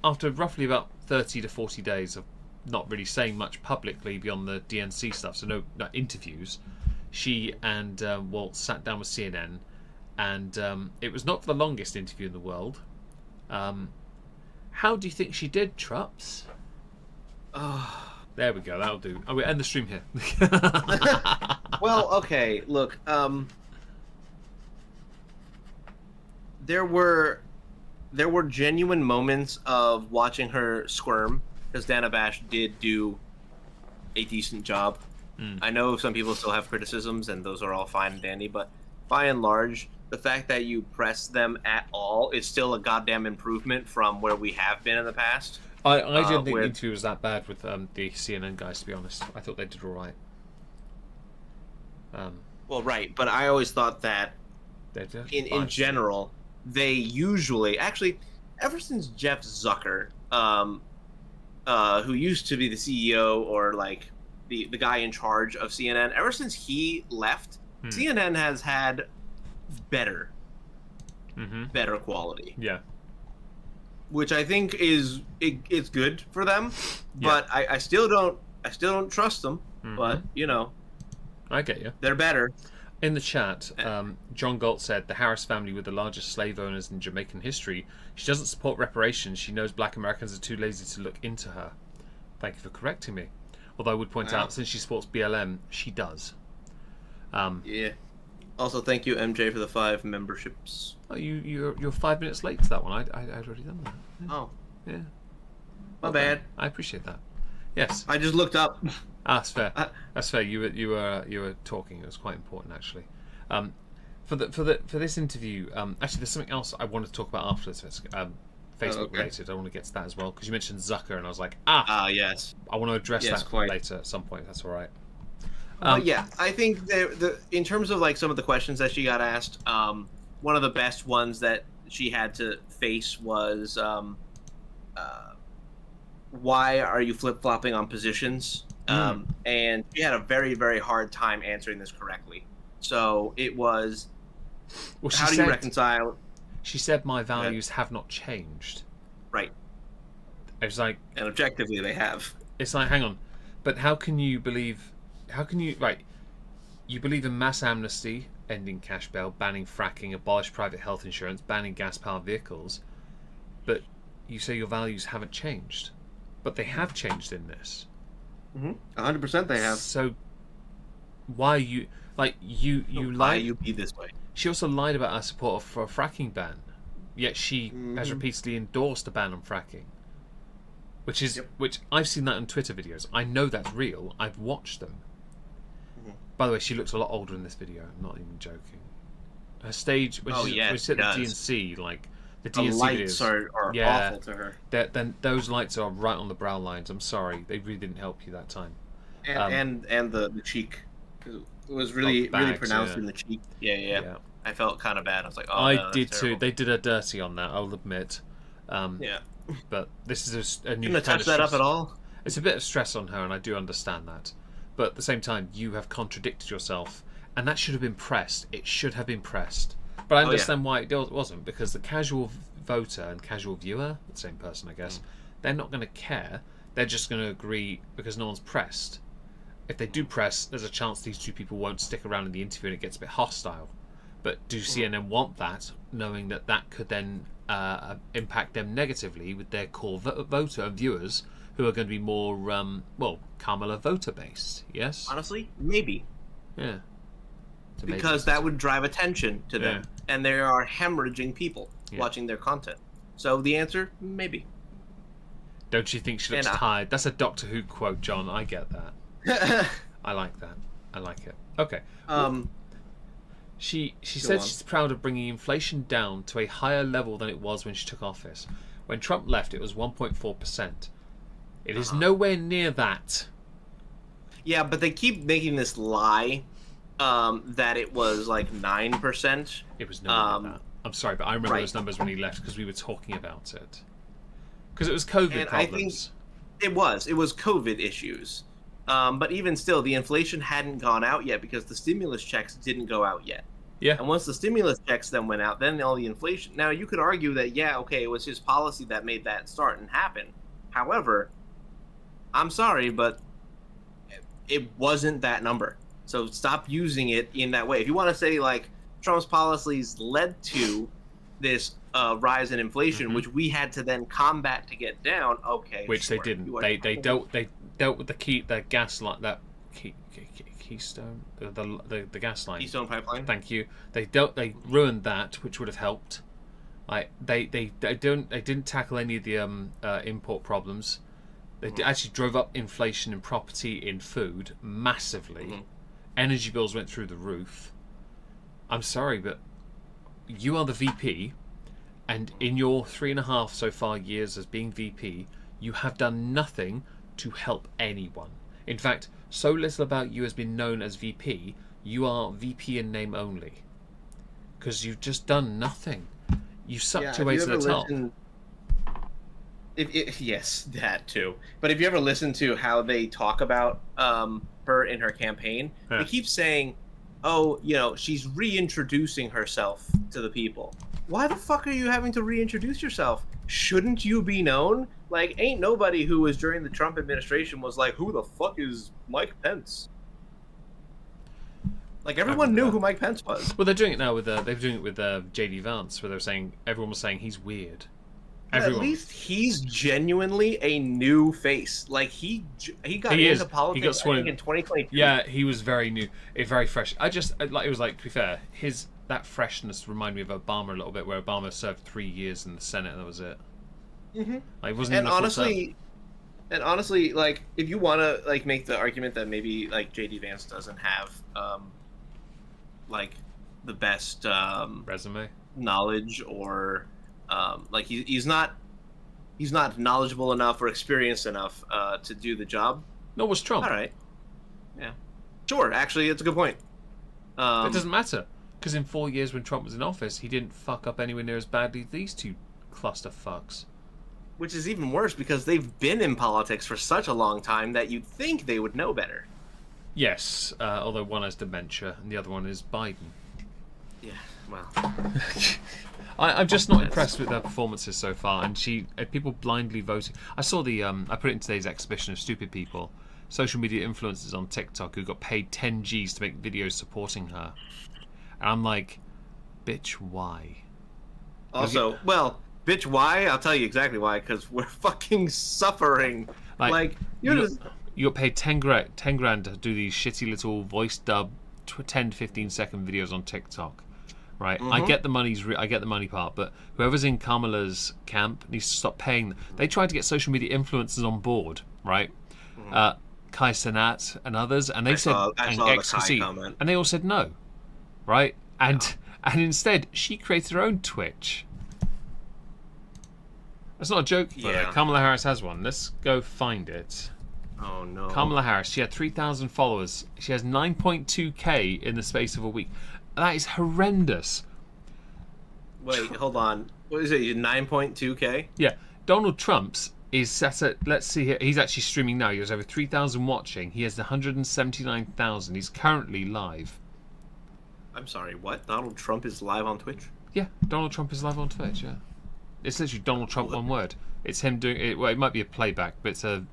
after roughly about 30 to 40 days of not really saying much publicly beyond the DNC stuff, so no interviews, she and Walt sat down with CNN, and it was not the longest interview in the world. How do you think she did, Trups? There we go, that'll do. We end the stream here. Well, okay, look, there were genuine moments of watching her squirm, because Dana Bash did do a decent job. I know some people still have criticisms, and those are all fine and dandy, but by and large, the fact that you press them at all is still a goddamn improvement from where we have been in the past. I didn't think the interview was that bad with the CNN guys, to be honest. I thought they did all right. Well, right, but I always thought that in general, they usually, actually, ever since Jeff Zucker, who used to be the CEO or like the guy in charge of CNN, ever since he left, CNN has had better quality. Yeah. Which I think it's good for them, but I still don't trust them. But I get you. They're better. In the chat, John Galt said the Harris family were the largest slave owners in Jamaican history. She doesn't support reparations. She knows black Americans are too lazy to look into her. Thank you for correcting me. Although I would point out, since she supports BLM, she does. Yeah. Also, thank you, MJ, for the 5 memberships. Oh, you're 5 minutes late to that one. I'd already done that. Yeah. Oh. Yeah. My bad. I appreciate that. Yes. I just looked up. That's fair. That's fair. You were talking. It was quite important, actually. For this interview, actually, there's something else I wanted to talk about after this. Facebook related. I want to get to that as well, because you mentioned Zucker, and I was like, yes. I want to address that quite. later at some point. That's all right. Yeah, I think in terms of like some of the questions that she got asked, one of the best ones that she had to face was, why are you flip-flopping on positions? And she had a very, very hard time answering this correctly. So it was, how do you reconcile? She said, my values have not changed. Right. It was like... And objectively, they have. It's like, hang on. But how can you believe... you believe in mass amnesty, ending cash bail, banning fracking, abolish private health insurance, banning gas-powered vehicles, but you say your values haven't changed. But they have changed in this. 100% they have. So why are you... you lied... Why you be this way? She also lied about her support for a fracking ban, yet she has repeatedly endorsed a ban on fracking. Which I've seen that in Twitter videos. I know that's real. I've watched them. By the way, she looks a lot older in this video. I'm not even joking. Her stage, when she at the DNC, like the DNC lights videos, are awful to her. Then those lights are right on the brow lines. I'm sorry, they really didn't help you that time. And the cheek, it was really pronounced in the cheek. Yeah. I felt kind of bad. I was like, I did too. They did her dirty on that, I'll admit. But this is a new. Didn't touch that up at all. It's a bit of stress on her, and I do understand that. But at the same time, you have contradicted yourself, and that should have been pressed. It should have been pressed. But I understand why it wasn't, because the casual voter and casual viewer, the same person, I guess, they're not going to care. They're just going to agree because no one's pressed. If they do press, there's a chance these two people won't stick around in the interview and it gets a bit hostile. But do CNN want that, knowing that that could then impact them negatively with their core voter and viewers who are going to be more, Kamala voter-based, yes? Honestly, maybe. Yeah. Because that would drive attention to them. And there are hemorrhaging people watching their content. So the answer, maybe. Don't you think she looks tired? That's a Doctor Who quote, John. I get that. I like that. I like it. Okay. She said she's proud of bringing inflation down to a higher level than it was when she took office. When Trump left, it was 1.4%. It is nowhere near that. Yeah, but they keep making this lie that it was like 9%. It was nowhere near that. I'm sorry, but I remember those numbers when he left because we were talking about it. Because it was COVID problems. I think it was COVID issues. But even still, the inflation hadn't gone out yet because the stimulus checks didn't go out yet. Yeah. And once the stimulus checks then went out, then all the inflation. Now, you could argue that, yeah, okay, it was his policy that made that start and happen. However, I'm sorry, but it wasn't that number. So stop using it in that way. If you want to say, like, Trump's policies led to this rise in inflation, which we had to then combat to get down, okay. Which sure. They didn't. They dealt with the gas line, that Keystone, the gas line. Keystone pipeline. Thank you. They ruined that, which would have helped. They didn't tackle any of the import problems. They actually drove up inflation in property, in food, massively. Energy bills went through the roof. I'm sorry, but you are the VP, and in your 3.5 so far years as being VP, you have done nothing to help anyone. In fact, so little about you has been known as VP, you are VP in name only. Because you've just done nothing. You sucked your way to the top. Yes, that too. But if you ever listen to how they talk about her in her campaign, they keep saying, oh, you know, she's reintroducing herself to the people. Why the fuck are you having to reintroduce yourself? Shouldn't you be known? Like, ain't nobody who was during the Trump administration was like, who the fuck is Mike Pence? Like, everyone knew who Mike Pence was. Well, they're doing it now with they're doing it with J.D. Vance, where they're saying everyone was saying he's weird. At least he's genuinely a new face. Like, he got into politics, he got sworn in 2022. Yeah, he was very new, very fresh. It was like, to be fair, that freshness reminded me of Obama a little bit, where Obama served 3 years in the Senate and that was it. Like, it wasn't. And honestly, like, if you want to like make the argument that maybe like J.D. Vance doesn't have like the best resume, knowledge, or like he's not knowledgeable enough or experienced enough to do the job. No, was Trump. All right. Yeah. Sure. Actually, it's a good point. It doesn't matter, because in 4 years when Trump was in office, he didn't fuck up anywhere near as badly as these two cluster fucks. Which is even worse because they've been in politics for such a long time that you'd think they would know better. Yes, although one has dementia and the other one is Biden. Yeah, well. I'm just not impressed with their performances so far, and people blindly voting. I saw I put it in today's exhibition of stupid people, social media influencers on TikTok who got paid 10 G's to make videos supporting her. And I'm like, bitch, why? Also, well, bitch, why? I'll tell you exactly why, because we're fucking suffering. Like you got paid 10 grand to do these shitty little voice dub 10 to 15 second videos on TikTok. Right, I get the money part, but whoever's in Kamala's camp needs to stop paying. They tried to get social media influencers on board, right? Kai Cenat and others, and they said, and they all said no, right? And instead, she created her own Twitch. That's not a joke, but Kamala Harris has one. Let's go find it. Oh no. Kamala Harris, she had 3,000 followers. She has 9.2k in the space of a week. That is horrendous. Wait, hold on. What is it? 9.2k? Yeah. Donald Trump's is set at, let's see here. He's actually streaming now. He has over 3,000 watching. He has 179,000. He's currently live. I'm sorry, what? Donald Trump is live on Twitch? Yeah, Donald Trump is live on Twitch, yeah. It's literally Donald Trump, one word. It's him doing it. Well, it might be a playback, but it's a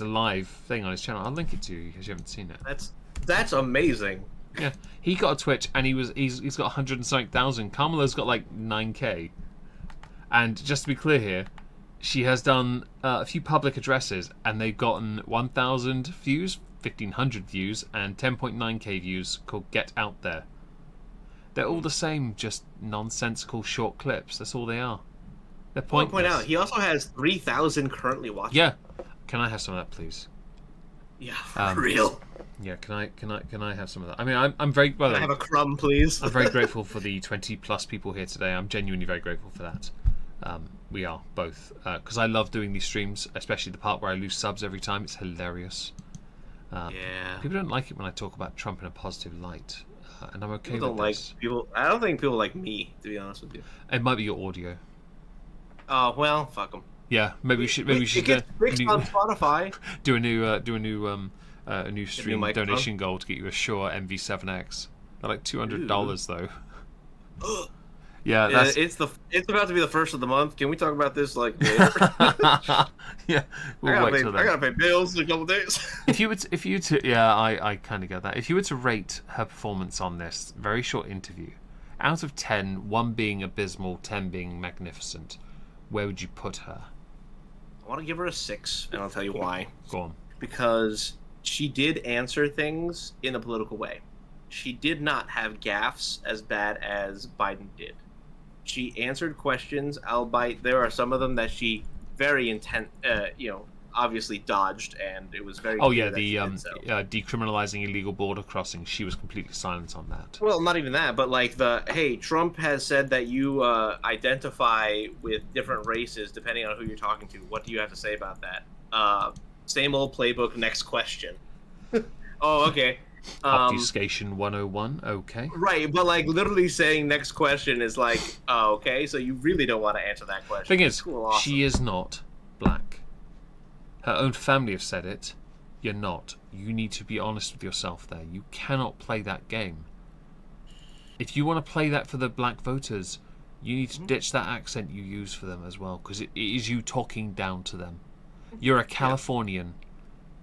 live thing on his channel. I'll link it to you because you haven't seen it. That's amazing. Yeah, he got a Twitch and he's got 100,000. Kamala's got like 9k. And just to be clear here, she has done a few public addresses and they've gotten 1,000 views, 1,500 views, and 10.9k views called Get Out There. They're all the same, just nonsensical short clips. That's all they are. They're I want to pointless. point out, he also has 3,000 currently watching. Yeah. Can I have some of that, please? Yeah, for real. Yeah. Can I have some of that? I mean, I'm very. By the Can I way, have a crumb, please? I'm very grateful for the 20+ people here today. I'm genuinely very grateful for that. We are both, because I love doing these streams, especially the part where I lose subs every time. It's hilarious. Yeah. People don't like it when I talk about Trump in a positive light, and I'm okay People with don't this. like people. I don't think people like me, to be honest with you. It might be your audio. Oh well, fuck them. Yeah, maybe we should. Maybe we should It gets fixed on Spotify. do a new stream microphone. donation goal to get you a Shure MV7X. They're like $200 though. Yeah, that's It's about to be the first of the month. Can we talk about this like later? yeah. We'll wait till I then. gotta pay bills in a couple days. If you were to, yeah, I kind of get that. If you were to rate her performance on this very short interview, out of 10, 1 being abysmal, 10 being magnificent, where would you put her? I want to give her a 6, and I'll tell you why. Go on. Because she did answer things in a political way. She did not have gaffes as bad as Biden did. She answered questions, albeit there are some of them that she very obviously dodged, and it was very. Oh clear yeah, that the she did so. decriminalizing illegal border crossings. She was completely silent on that. Well, not even that, but like hey, Trump has said that you identify with different races depending on who you're talking to. What do you have to say about that? Same old playbook. Next question. Oh, okay. Obfuscation 101. Okay. Right, but like literally saying next question is like, oh, okay, so you really don't want to answer that question. Thing is, Cool, awesome. she is not black. Her own family have said it. You're not. You need to be honest with yourself there. You cannot play that game. If you want to play that for the black voters, you need to ditch that accent you use for them as well, because it is you talking down to them. You're a Californian.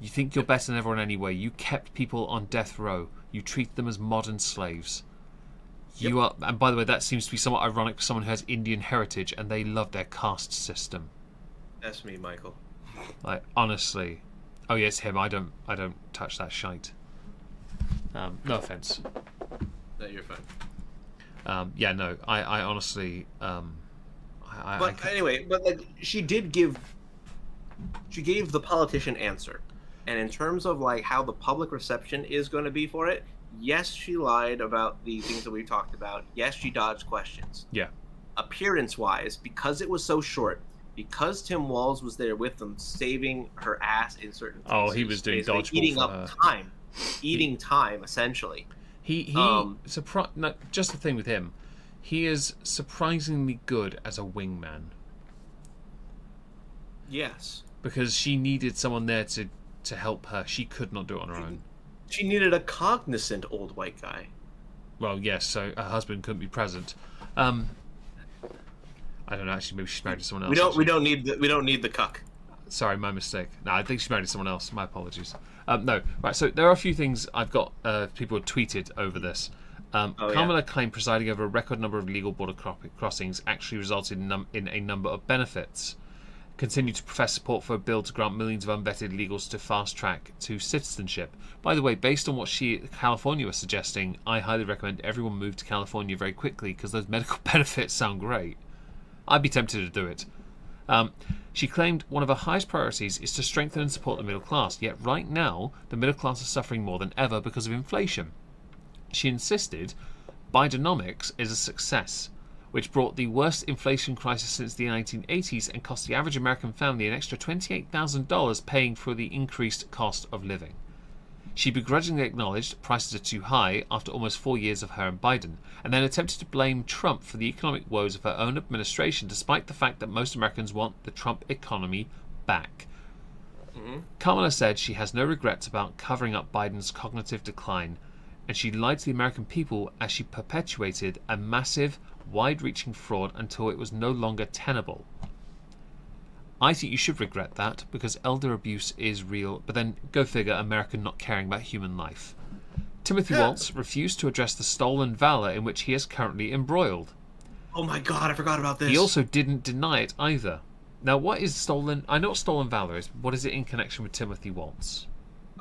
You think you're better than everyone anyway. You kept people on death row. You treat them as modern slaves. You are, and by the way, that seems to be somewhat ironic for someone who has Indian heritage and they love their caste system. That's me, Michael. Like, honestly. Oh yes, him. I don't touch that shite. No offense. No, you're fine. Yeah, no. I honestly. But anyway, but like she gave the politician answer, and in terms of like how the public reception is going to be for it, yes, she lied about the things that we talked about. Yes, she dodged questions. Yeah. Appearance-wise, because it was so short, because Tim Walz was there with them, saving her ass in certain cases. Oh, he was doing basically dodgeball eating for up her. time, eating time essentially. He no, just the thing with him, he is surprisingly good as a wingman. Yes. Because she needed someone there to help her. She could not do it on her own. She needed a cognizant old white guy. Well, yes, so her husband couldn't be present. I don't know, actually, maybe she's married to someone else. We don't need the cuck. Sorry, my mistake. No, I think she's married to someone else. My apologies. No, right, so there are a few things I've got, people have tweeted over this. Kamala claimed presiding over a record number of legal border crossings actually resulted in a number of benefits. Continue to profess support for a bill to grant millions of unvetted illegals to fast track to citizenship. By the way, based on what California was suggesting, I highly recommend everyone move to California very quickly because those medical benefits sound great. I'd be tempted to do it. She claimed one of her highest priorities is to strengthen and support the middle class, yet right now the middle class is suffering more than ever because of inflation. She insisted Bidenomics is a success, which brought the worst inflation crisis since the 1980s and cost the average American family an extra $28,000 paying for the increased cost of living. She begrudgingly acknowledged prices are too high after almost 4 years of her and Biden, and then attempted to blame Trump for the economic woes of her own administration, despite the fact that most Americans want the Trump economy back. Kamala said she has no regrets about covering up Biden's cognitive decline, and she lied to the American people as she perpetuated a massive, wide-reaching fraud until it was no longer tenable. I think you should regret that, because elder abuse is real, but then go figure, America not caring about human life. Timothy Waltz refused to address the stolen valor in which he is currently embroiled. Oh my god, I forgot about this. He also didn't deny it either. Now, what is stolen... I know what stolen valor is. What is it in connection with Timothy Waltz?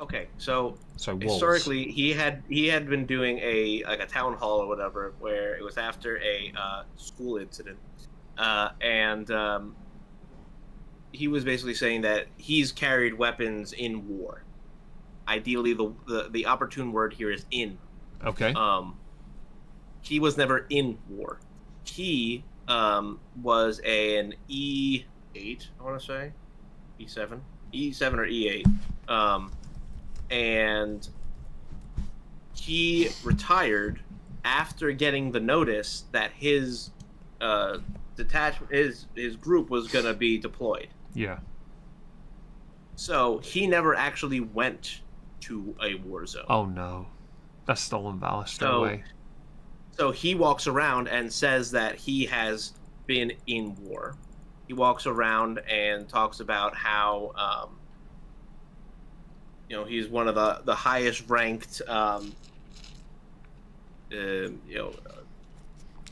Okay, so Waltz. historically, he had been doing a town hall or whatever, where it was after a school incident. and he was basically saying that he's carried weapons in war. Ideally, the opportune word here is in. Okay. He was never in war. He was an E8, I want to say, E7 or E8, and he retired after getting the notice that his detachment, his group was gonna be deployed. Yeah. So he never actually went to a war zone. Oh no, that's stolen valor straight away. So he walks around and says that he has been in war. He walks around and talks about how, he's one of the highest ranked,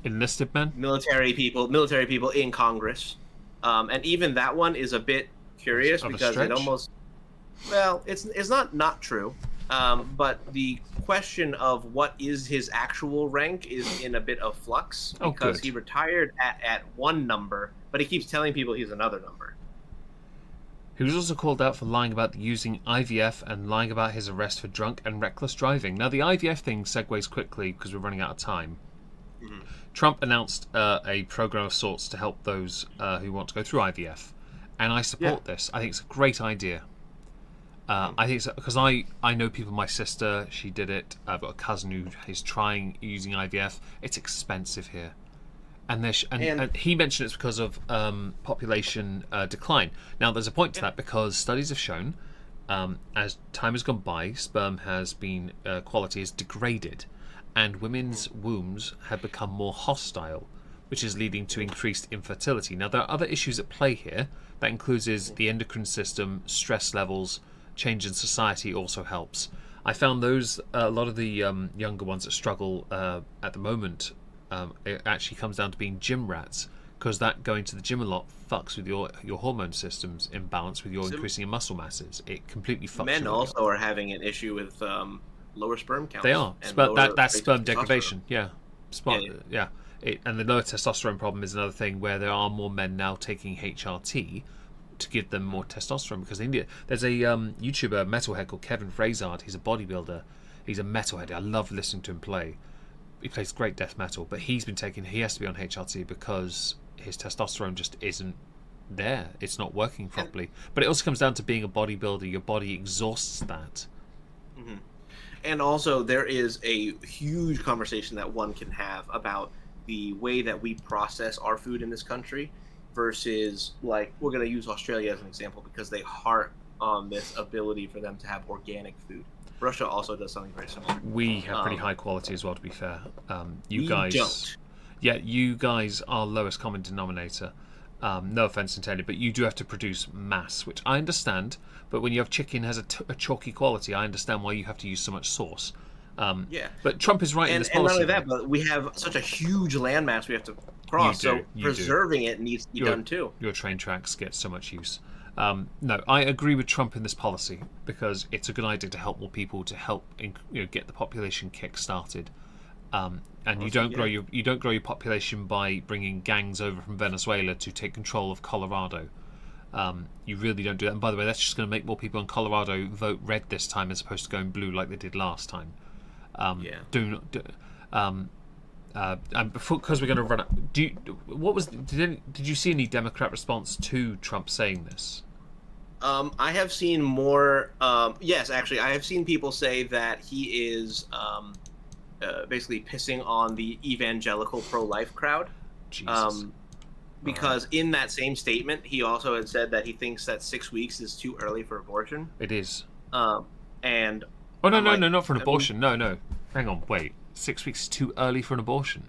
Enlisted men? military people in Congress. And even that one is a bit curious because it almost, it's not true. But the question of what is his actual rank is in a bit of flux because he retired at one number, but he keeps telling people he's another number. He was also called out for lying about using IVF and lying about his arrest for drunk and reckless driving. Now, the IVF thing segues quickly because we're running out of time. Mm-hmm. Trump announced a program of sorts to help those who want to go through IVF. And I support this. I think it's a great idea. I think so, because I know people. My sister, she did it. I've got a cousin who is trying using IVF. It's expensive here, and he mentioned it's because of population decline. Now, there's a point to that because studies have shown, as time has gone by, sperm has been quality has degraded, and women's wombs have become more hostile, which is leading to increased infertility. Now, there are other issues at play here. That includes the endocrine system, stress levels. Change in society also helps. I found a lot of the younger ones that struggle at the moment, it actually comes down to being gym rats, because that going to the gym a lot fucks with your hormone systems in balance with your increasing in muscle masses. It completely fucks. Men also are having an issue with lower sperm counts. They are. That's sperm degradation. Yeah. And the lower testosterone problem is another thing where there are more men now taking HRT to give them more testosterone, because there's a YouTuber metalhead called Kevin Frazard. He's a bodybuilder. He's a metalhead. I love listening to him play. He plays great death metal, but he has to be on HRT because his testosterone just isn't there. It's not working properly. But it also comes down to being a bodybuilder. Your body exhausts that. Mm-hmm. And also there is a huge conversation that one can have about the way that we process our food in this country versus, like, we're going to use Australia as an example because they harp on this ability for them to have organic food. Russia also does something very similar. We have pretty high quality as well, to be fair. You guys don't. Yeah, you guys are lowest common denominator. No offense intended, but you do have to produce mass, which I understand. But when you have chicken has a chalky quality, I understand why you have to use so much sauce. But Trump is right in this policy. And not only that, but we have such a huge landmass we have to cross, so preserving it needs to be done too. Your train tracks get so much use. No, I agree with Trump in this policy because it's a good idea to help more people, to help get the population kick started. And you don't grow your population by bringing gangs over from Venezuela to take control of Colorado. You really don't do that. And by the way, that's just going to make more people in Colorado vote red this time as opposed to going blue like they did last time. And because we're going to run out, did you see any Democrat response to Trump saying this? I have seen more. Yes, actually, I have seen people say that he is basically pissing on the evangelical pro-life crowd. Jesus. Because in that same statement, he also had said that he thinks that 6 weeks is too early for abortion. It is. And no, not for an abortion. No. Hang on, wait. 6 weeks is too early for an abortion.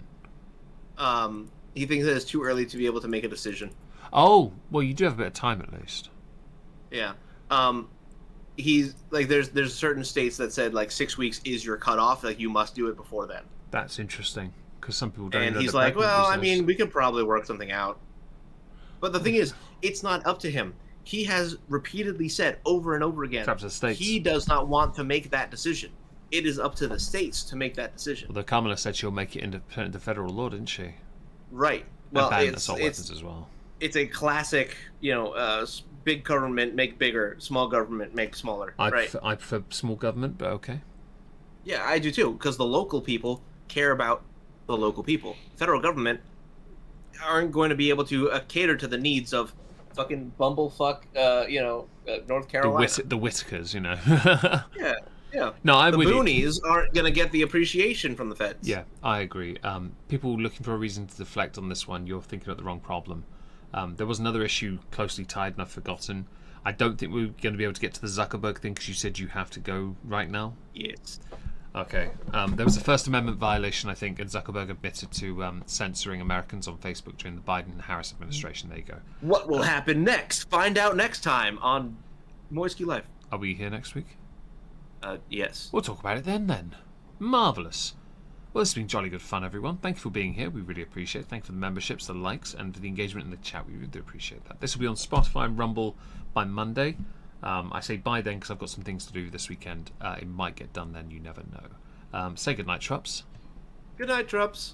He thinks that it's too early to be able to make a decision. Oh, well, you do have a bit of time at least. Yeah. He's like, there's certain states that said like 6 weeks is your cutoff. Like you must do it before then. That's interesting because some people don't. And he's like, well, I mean, we could probably work something out. But the thing is, it's not up to him. He has repeatedly said over and over again, he does not want to make that decision. It is up to the states to make that decision. Well, Kamala said she'll make it independent of federal law, didn't she? Right. Well, ban assault weapons as well. It's a classic, big government make bigger, small government make smaller. I right? I prefer small government, but okay. Yeah, I do too, because the local people care about the local people. Federal government aren't going to be able to cater to the needs of fucking bumblefuck, North Carolina. The Whitakers, Yeah, yeah. No, I'm the with you. boonies aren't going to get the appreciation from the feds. Yeah, I agree. People looking for a reason to deflect on this one, you're thinking about the wrong problem. There was another issue closely tied, and I've forgotten. I don't think we're going to be able to get to the Zuckerberg thing because you said you have to go right now. Yes. Okay. There was a First Amendment violation, I think, and Zuckerberg admitted to censoring Americans on Facebook during the Biden and Harris administration. There you go. What will happen next? Find out next time on Moisky Life. Are we here next week? Yes. We'll talk about it then. Marvellous. Well, this has been jolly good fun, everyone. Thank you for being here. We really appreciate it. Thank you for the memberships, the likes, and for the engagement in the chat. We really do appreciate that. This will be on Spotify and Rumble by Monday. I say bye then because I've got some things to do this weekend. It might get done then. You never know. Say goodnight, Trups. Good night, Trups.